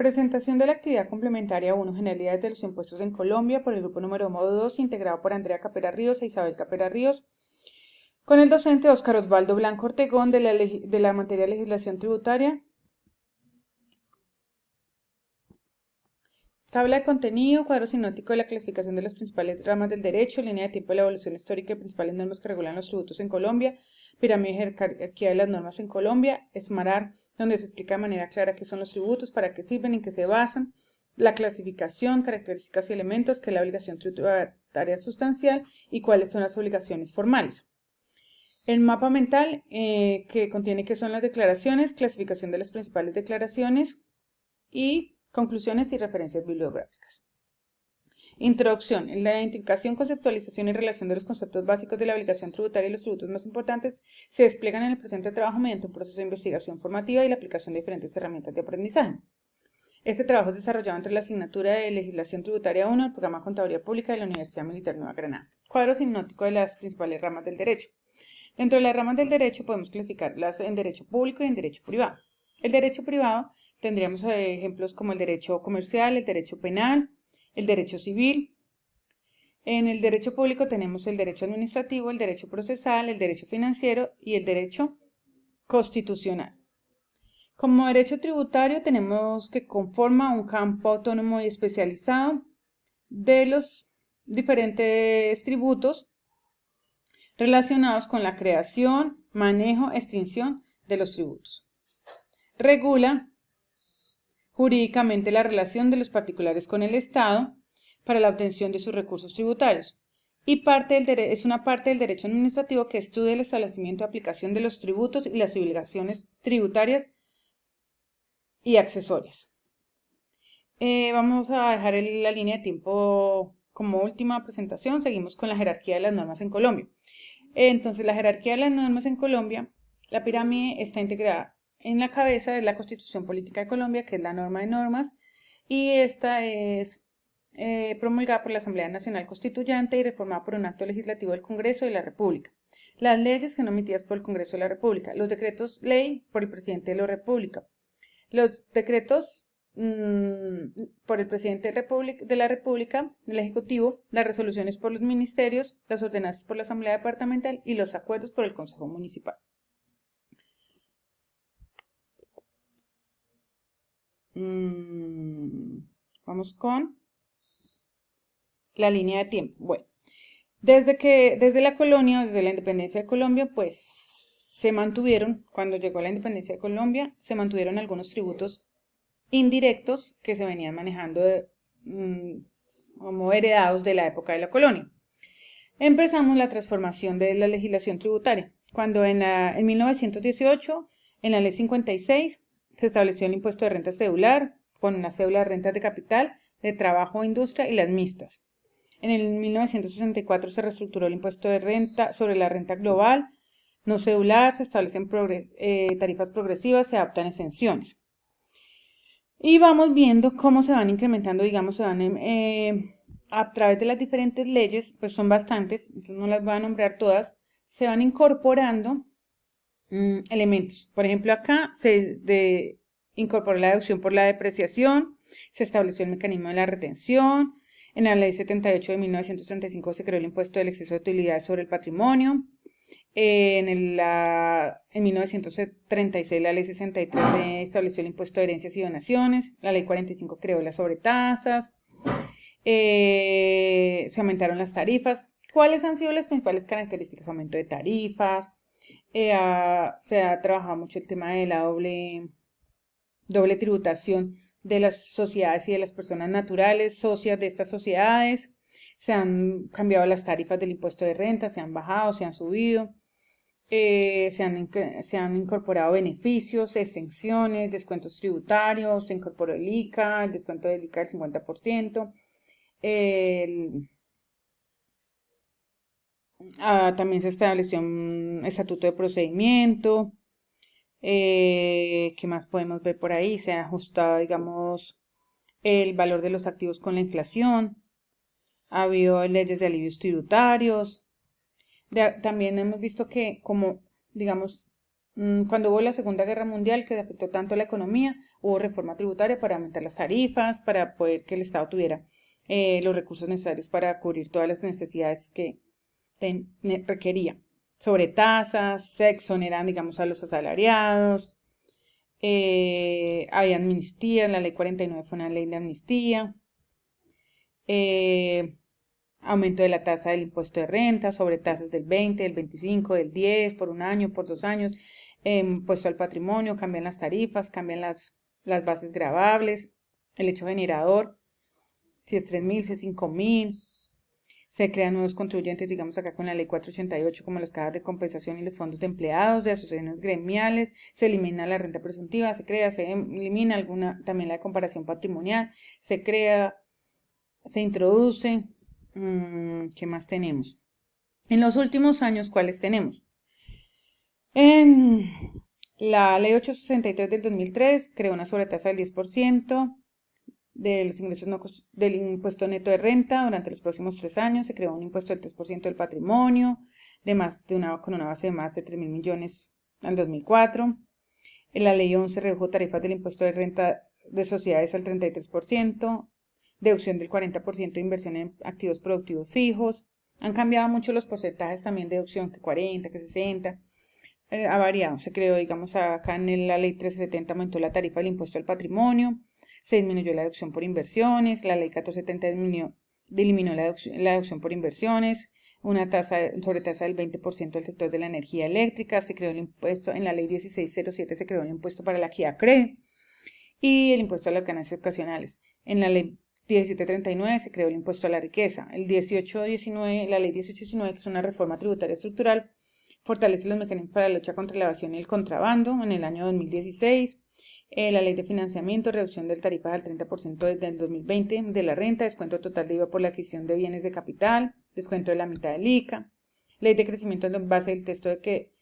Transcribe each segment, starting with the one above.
Presentación de la actividad complementaria 1, Generalidades de los impuestos en Colombia, por el grupo número 2, integrado por Andrea Capera Ríos e Isabel Capera Ríos, con el docente Óscar Osvaldo Blanco Ortegón de la materia de legislación tributaria. Tabla de contenido, cuadro sinóptico de la clasificación de las principales ramas del derecho, línea de tiempo de la evolución histórica y principales normas que regulan los tributos en Colombia, pirámide de jerarquía de las normas en Colombia, esmarar, donde se explica de manera clara qué son los tributos, para qué sirven, en qué se basan, la clasificación, características y elementos, qué es la obligación tributaria sustancial y cuáles son las obligaciones formales. El mapa mental, que contiene qué son las declaraciones, clasificación de las principales declaraciones y conclusiones y referencias bibliográficas. Introducción. En la identificación, conceptualización y relación de los conceptos básicos de la obligación tributaria y los tributos más importantes se despliegan en el presente trabajo mediante un proceso de investigación formativa y la aplicación de diferentes herramientas de aprendizaje. Este trabajo es desarrollado entre la asignatura de Legislación Tributaria 1 del programa Contaduría Pública de la Universidad Militar Nueva Granada. Cuadro sinóptico de las principales ramas del derecho. Dentro de las ramas del derecho podemos clasificarlas en derecho público y en derecho privado. El derecho privado tendríamos ejemplos como el derecho comercial, el derecho penal, el derecho civil. En el derecho público tenemos el derecho administrativo, el derecho procesal, el derecho financiero y el derecho constitucional. Como derecho tributario tenemos que conforma un campo autónomo y especializado de los diferentes tributos relacionados con la creación, manejo, extinción de los tributos. Regula jurídicamente la relación de los particulares con el Estado para la obtención de sus recursos tributarios y es una parte del derecho administrativo que estudia el establecimiento y aplicación de los tributos y las obligaciones tributarias y accesorias. Vamos a dejar la línea de tiempo como última presentación. Seguimos con la jerarquía de las normas en Colombia. Entonces, la jerarquía de las normas en Colombia, la pirámide está integrada en la cabeza de la Constitución Política de Colombia, que es la norma de normas, y esta es promulgada por la Asamblea Nacional Constituyente y reformada por un acto legislativo del Congreso de la República. Las leyes son emitidas por el Congreso de la República, los decretos ley por el presidente de la República, los decretos por el presidente de la República, el Ejecutivo, las resoluciones por los ministerios, las ordenanzas por la Asamblea Departamental y los acuerdos por el Consejo Municipal. Vamos con la línea de tiempo. Bueno, desde la colonia, desde la independencia de Colombia, pues se mantuvieron, cuando llegó la independencia de Colombia, se mantuvieron algunos tributos indirectos que se venían manejando como heredados de la época de la colonia. Empezamos la transformación de la legislación tributaria, cuando en 1918, en la ley 56, se estableció el impuesto de renta cedular, con una cédula de rentas de capital, de trabajo, industria y las mixtas. En el 1964 se reestructuró el impuesto de renta sobre la renta global, no cedular, se establecen tarifas progresivas, se adoptan exenciones. Y vamos viendo cómo se van incrementando, digamos, se van a través de las diferentes leyes, pues son bastantes, entonces no las voy a nombrar todas, se van incorporando elementos. Por ejemplo, acá se incorporó la deducción por la depreciación, se estableció el mecanismo de la retención, en la ley 78 de 1935 se creó el impuesto del exceso de utilidades sobre el patrimonio, en 1936 la ley 63 se estableció el impuesto de herencias y donaciones, la ley 45 creó las sobretasas, se aumentaron las tarifas. ¿Cuáles han sido las principales características? Aumento de tarifas, se ha trabajado mucho el tema de la doble tributación de las sociedades y de las personas naturales, socias de estas sociedades. Se han cambiado las tarifas del impuesto de renta, se han bajado, se han subido. Se han incorporado beneficios, exenciones, descuentos tributarios, se incorporó el ICA, el descuento del ICA del 50%, también se estableció un estatuto de procedimiento. ¿Qué más podemos ver por ahí? Se ha ajustado, digamos, el valor de los activos con la inflación. Ha habido leyes de alivios tributarios. También hemos visto que, como, digamos, Cuando hubo la Segunda Guerra Mundial, que afectó tanto a la economía, hubo reforma tributaria para aumentar las tarifas, para poder que el Estado tuviera los recursos necesarios para cubrir todas las necesidades que requería. Sobre tasas, se exoneran, digamos, a los asalariados, había amnistía, la ley 49 fue una ley de amnistía, aumento de la tasa del impuesto de renta, sobre tasas del 20, del 25, del 10, por un año, por 2 años, impuesto al patrimonio, cambian las tarifas, cambian las bases gravables, el hecho generador, si es 3.000, si es 5.000, se crean nuevos contribuyentes, digamos acá con la ley 488, como las cajas de compensación y los fondos de empleados, de asociaciones gremiales, se elimina la renta presuntiva, se elimina también la de comparación patrimonial, se crea, se introduce, ¿qué más tenemos? En los últimos años, ¿cuáles tenemos? En la ley 863 del 2003 creó una sobretasa del 10% de los ingresos del impuesto neto de renta durante los próximos 3 años. Se creó un impuesto del 3% del patrimonio, con una base de más de 3.000 millones al 2004. En la ley 11 redujo tarifas del impuesto de renta de sociedades al 33%, deducción del 40% de inversión en activos productivos fijos. Han cambiado mucho los porcentajes también de deducción, que 40, que 60. Ha variado. Se creó, digamos, acá en la ley 1370 aumentó la tarifa del impuesto al patrimonio, se disminuyó la deducción por inversiones, la ley 1470 eliminó la deducción por inversiones, una sobretasa del 20% del sector de la energía eléctrica, se creó el impuesto, en la ley 1607 se creó el impuesto para la CRE y el impuesto a las ganancias ocasionales. En la ley 1739 se creó el impuesto a la riqueza. La ley 1819, que es una reforma tributaria estructural, fortalece los mecanismos para la lucha contra la evasión y el contrabando en el año 2016. La ley de financiamiento, reducción del tarifa al 30% desde el 2020 de la renta, descuento total de IVA por la adquisición de bienes de capital, descuento de la mitad del ICA. Ley de crecimiento en base del texto de que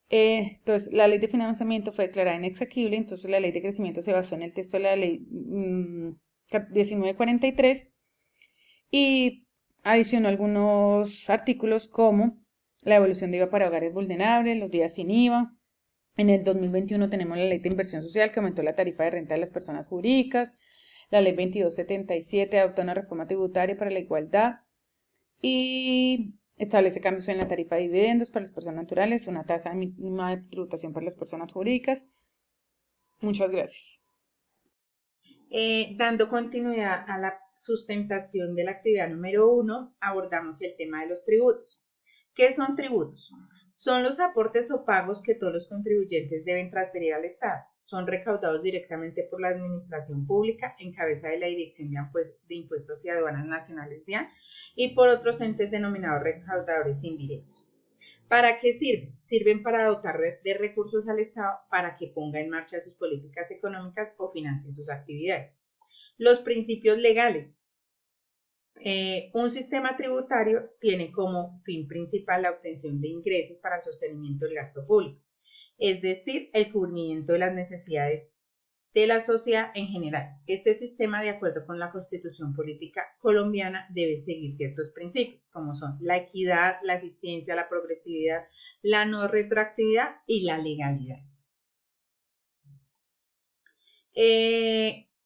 entonces, la ley de financiamiento fue declarada inexequible, entonces la ley de crecimiento se basó en el texto de la ley 1943 y adicionó algunos artículos como la devolución de IVA para hogares vulnerables, los días sin IVA. En el 2021 tenemos la ley de inversión social que aumentó la tarifa de renta de las personas jurídicas. La ley 2277 adoptó una reforma tributaria para la igualdad y establece cambios en la tarifa de dividendos para las personas naturales, una tasa mínima de tributación para las personas jurídicas. Muchas gracias. Dando continuidad a la sustentación de la actividad número 1, abordamos el tema de los tributos. ¿Qué son tributos? Son los aportes o pagos que todos los contribuyentes deben transferir al Estado. Son recaudados directamente por la Administración Pública en cabeza de la Dirección de Impuestos y Aduanas Nacionales DIAN y por otros entes denominados recaudadores indirectos. ¿Para qué sirven? Sirven para dotar de recursos al Estado para que ponga en marcha sus políticas económicas o financie sus actividades. Los principios legales. Un sistema tributario tiene como fin principal la obtención de ingresos para el sostenimiento del gasto público, es decir, el cubrimiento de las necesidades de la sociedad en general. Este sistema, de acuerdo con la Constitución Política colombiana, debe seguir ciertos principios, como son la equidad, la eficiencia, la progresividad, la no retroactividad y la legalidad.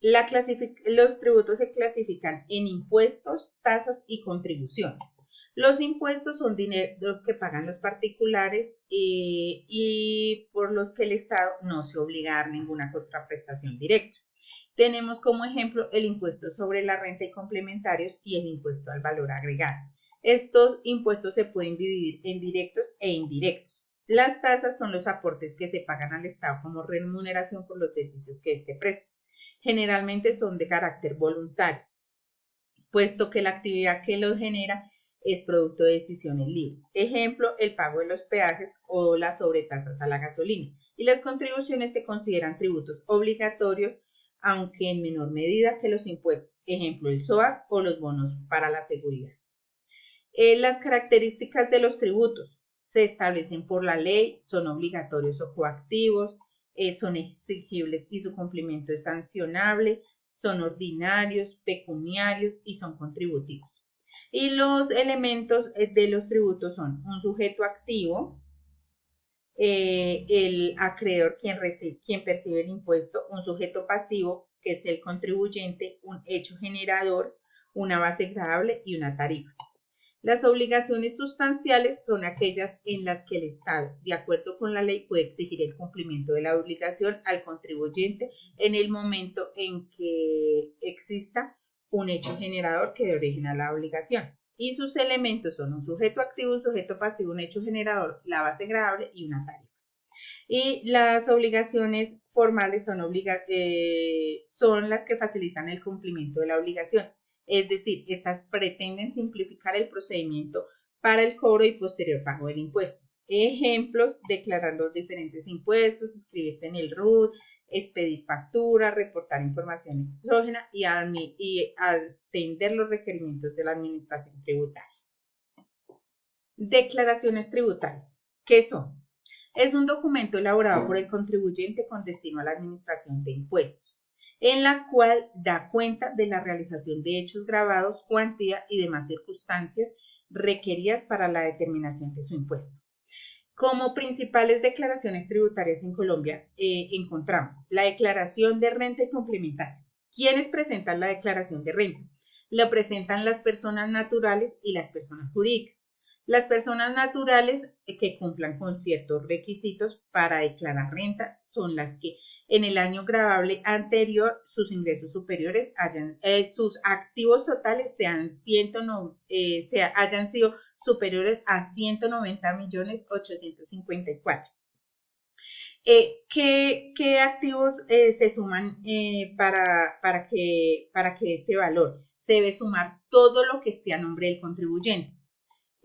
Los tributos se clasifican en impuestos, tasas y contribuciones. Los impuestos son dineros que pagan los particulares y por los que el Estado no se obliga a dar ninguna contraprestación directa. Tenemos como ejemplo el impuesto sobre la renta y complementarios y el impuesto al valor agregado. Estos impuestos se pueden dividir en directos e indirectos. Las tasas son los aportes que se pagan al Estado como remuneración por los servicios que éste presta. Generalmente son de carácter voluntario, puesto que la actividad que los genera es producto de decisiones libres. Ejemplo, el pago de los peajes o las sobretasas a la gasolina. Y las contribuciones se consideran tributos obligatorios, aunque en menor medida que los impuestos. Ejemplo, el SOAT o los bonos para la seguridad. Las características de los tributos se establecen por la ley, son obligatorios o coactivos, son exigibles y su cumplimiento es sancionable, son ordinarios, pecuniarios y son contributivos. Y los elementos de los tributos son un sujeto activo, el acreedor, quien percibe el impuesto, un sujeto pasivo, que es el contribuyente, un hecho generador, una base gravable y una tarifa. Las obligaciones sustanciales son aquellas en las que el Estado, de acuerdo con la ley, puede exigir el cumplimiento de la obligación al contribuyente en el momento en que exista un hecho generador que dé origen a la obligación. Y sus elementos son un sujeto activo, un sujeto pasivo, un hecho generador, la base gravable y una tarifa. Y las obligaciones formales son las que facilitan el cumplimiento de la obligación. Es decir, estas pretenden simplificar el procedimiento para el cobro y posterior pago del impuesto. Ejemplos: declarar los diferentes impuestos, inscribirse en el RUT, expedir factura, reportar información exógena y atender los requerimientos de la administración tributaria. Declaraciones tributarias. ¿Qué son? Es un documento elaborado por el contribuyente con destino a la administración de impuestos, en la cual da cuenta de la realización de hechos gravados, cuantía y demás circunstancias requeridas para la determinación de su impuesto. Como principales declaraciones tributarias en Colombia encontramos la declaración de renta y complementarios. ¿Quiénes presentan la declaración de renta? Lo presentan las personas naturales y las personas jurídicas. Las personas naturales que cumplan con ciertos requisitos para declarar renta son las que en el año gravable anterior sus ingresos superiores sus activos totales hayan sido superiores a 190.854.000. ¿Qué activos se suman para que este valor? Se debe sumar todo lo que esté a nombre del contribuyente,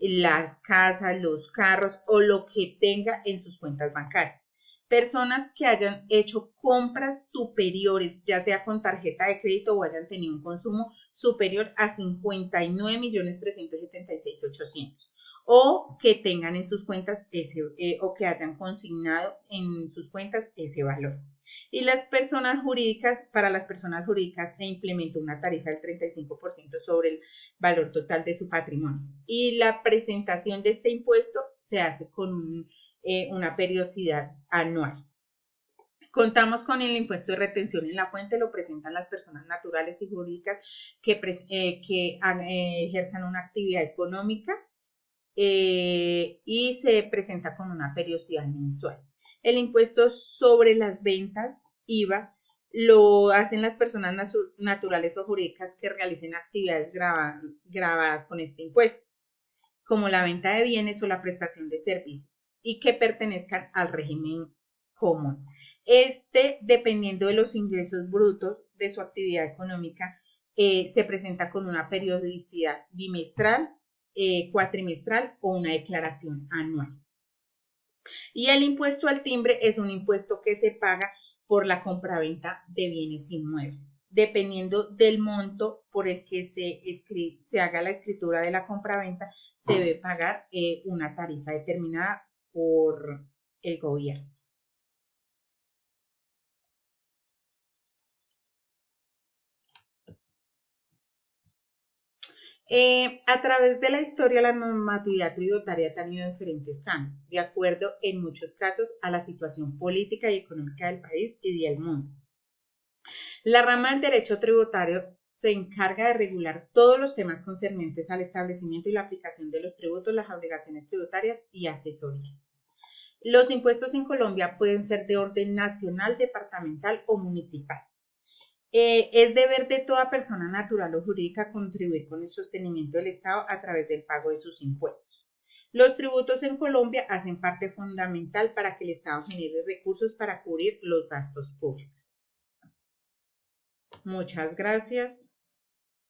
las casas, los carros o lo que tenga en sus cuentas bancarias. Personas que hayan hecho compras superiores, ya sea con tarjeta de crédito o hayan tenido un consumo superior a 59.376.800, o que tengan en sus cuentas o que hayan consignado en sus cuentas ese valor. Y las personas jurídicas, para las personas jurídicas se implementó una tarifa del 35% sobre el valor total de su patrimonio. Y la presentación de este impuesto se hace con una periodicidad anual. Contamos con el impuesto de retención en la fuente, lo presentan las personas naturales y jurídicas que ejerzan una actividad económica y se presenta con una periodicidad mensual. El impuesto sobre las ventas, IVA, lo hacen las personas naturales o jurídicas que realicen actividades grabadas con este impuesto, como la venta de bienes o la prestación de servicios, y que pertenezcan al régimen común. Dependiendo de los ingresos brutos de su actividad económica, se presenta con una periodicidad bimestral, cuatrimestral o una declaración anual. Y el impuesto al timbre es un impuesto que se paga por la compraventa de bienes inmuebles. Dependiendo del monto por el que se haga la escritura de la compraventa, se debe pagar una tarifa determinada por el gobierno. A través de la historia, la normatividad tributaria ha tenido diferentes cambios, de acuerdo en muchos casos a la situación política y económica del país y del mundo. La rama del derecho tributario se encarga de regular todos los temas concernientes al establecimiento y la aplicación de los tributos, las obligaciones tributarias y asesorías. Los impuestos en Colombia pueden ser de orden nacional, departamental o municipal. Es deber de toda persona natural o jurídica contribuir con el sostenimiento del Estado a través del pago de sus impuestos. Los tributos en Colombia hacen parte fundamental para que el Estado genere recursos para cubrir los gastos públicos. Muchas gracias.